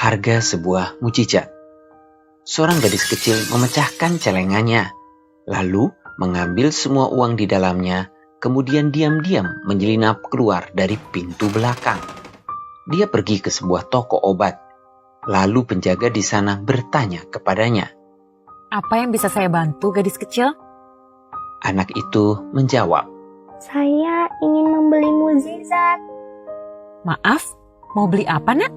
Harga sebuah mukjizat. Seorang gadis kecil memecahkan celengannya, lalu mengambil semua uang di dalamnya, kemudian diam-diam menyelinap keluar dari pintu belakang. Dia pergi ke sebuah toko obat, lalu penjaga di sana bertanya kepadanya. Apa yang bisa saya bantu, gadis kecil? Anak itu menjawab, Saya ingin membeli mukjizat. Maaf, mau beli apa, Nak?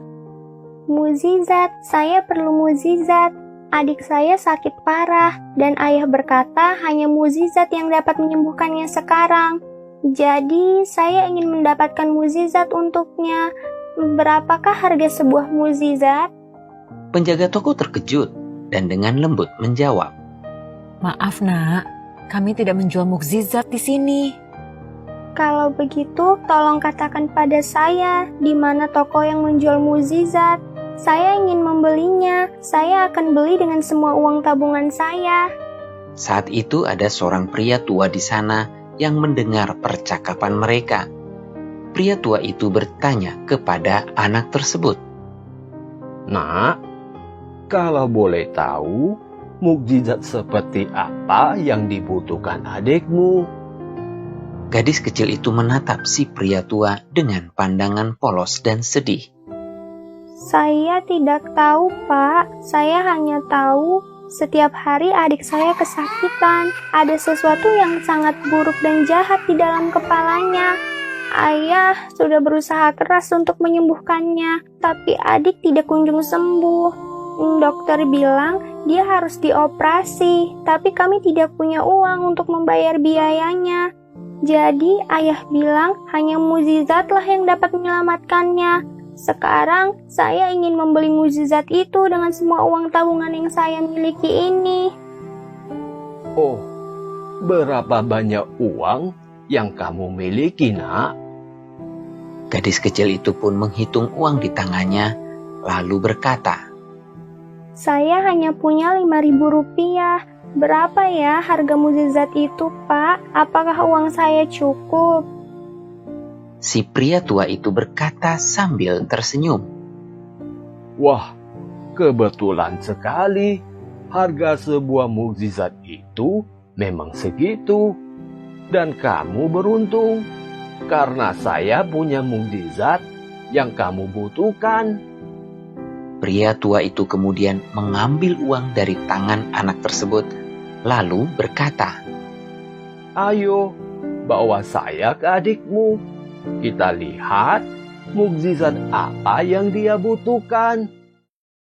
Mukjizat, saya perlu mukjizat. Adik saya sakit parah dan ayah berkata hanya mukjizat yang dapat menyembuhkannya sekarang. Jadi, saya ingin mendapatkan mukjizat untuknya. Berapakah harga sebuah mukjizat? Penjaga toko terkejut dan dengan lembut menjawab, Maaf, Nak. Kami tidak menjual mukjizat di sini. Kalau begitu, tolong katakan pada saya di mana toko yang menjual mukjizat. Saya ingin membelinya. Saya akan beli dengan semua uang tabungan saya. Saat itu ada seorang pria tua di sana yang mendengar percakapan mereka. Pria tua itu bertanya kepada anak tersebut, Nak, kalau boleh tahu, mukjizat seperti apa yang dibutuhkan adikmu? Gadis kecil itu menatap si pria tua dengan pandangan polos dan sedih. Saya tidak tahu, Pak. Saya hanya tahu setiap hari adik saya kesakitan. Ada sesuatu yang sangat buruk dan jahat di dalam kepalanya. Ayah sudah berusaha keras untuk menyembuhkannya, tapi adik tidak kunjung sembuh. Dokter bilang dia harus dioperasi, tapi kami tidak punya uang untuk membayar biayanya. Jadi ayah bilang hanya mukjizatlah yang dapat menyelamatkannya. Sekarang saya ingin membeli mukjizat itu dengan semua uang tabungan yang saya miliki ini. Oh, berapa banyak uang yang kamu miliki, Nak? Gadis kecil itu pun menghitung uang di tangannya, lalu berkata, Saya hanya punya 5.000 rupiah. Berapa ya harga mukjizat itu, Pak? Apakah uang saya cukup? Si pria tua itu berkata sambil tersenyum, Wah, kebetulan sekali. Harga sebuah mukjizat itu memang segitu. Dan kamu beruntung, karena saya punya mukjizat yang kamu butuhkan. Pria tua itu kemudian mengambil uang dari tangan anak tersebut, lalu berkata, Ayo, bawa saya ke adikmu. Kita lihat mukjizat apa yang dia butuhkan.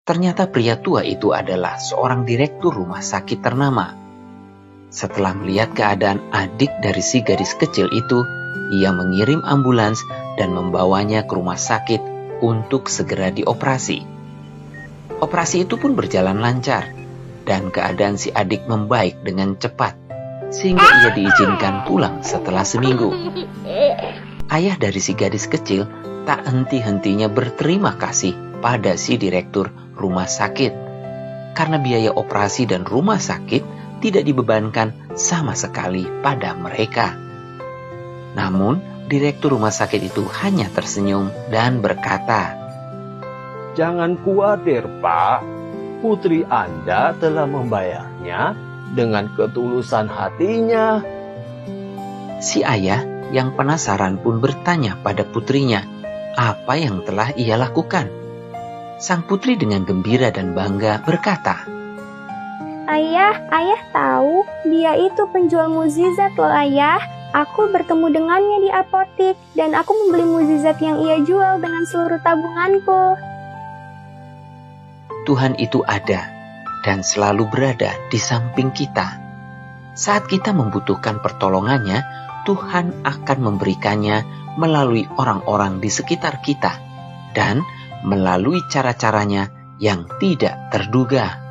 Ternyata pria tua itu adalah seorang direktur rumah sakit ternama. Setelah melihat keadaan adik dari si gadis kecil itu, ia mengirim ambulans dan membawanya ke rumah sakit untuk segera dioperasi. Operasi itu pun berjalan lancar, dan keadaan si adik membaik dengan cepat, sehingga ia diizinkan pulang setelah seminggu. Ayah dari si gadis kecil tak henti-hentinya berterima kasih pada si direktur rumah sakit, karena biaya operasi dan rumah sakit tidak dibebankan sama sekali pada mereka. Namun, direktur rumah sakit itu hanya tersenyum dan berkata, Jangan khawatir, Pak. Putri Anda telah membayarnya dengan ketulusan hatinya. Si ayah yang penasaran pun bertanya pada putrinya apa yang telah ia lakukan. Sang putri dengan gembira dan bangga berkata, Ayah tahu dia itu penjual mukjizat loh, Ayah. Aku bertemu dengannya di apotik dan aku membeli mukjizat yang ia jual dengan seluruh tabunganku. Tuhan itu ada dan selalu berada di samping kita. Saat kita membutuhkan pertolongannya, Tuhan akan memberikannya melalui orang-orang di sekitar kita dan melalui cara-caranya yang tidak terduga.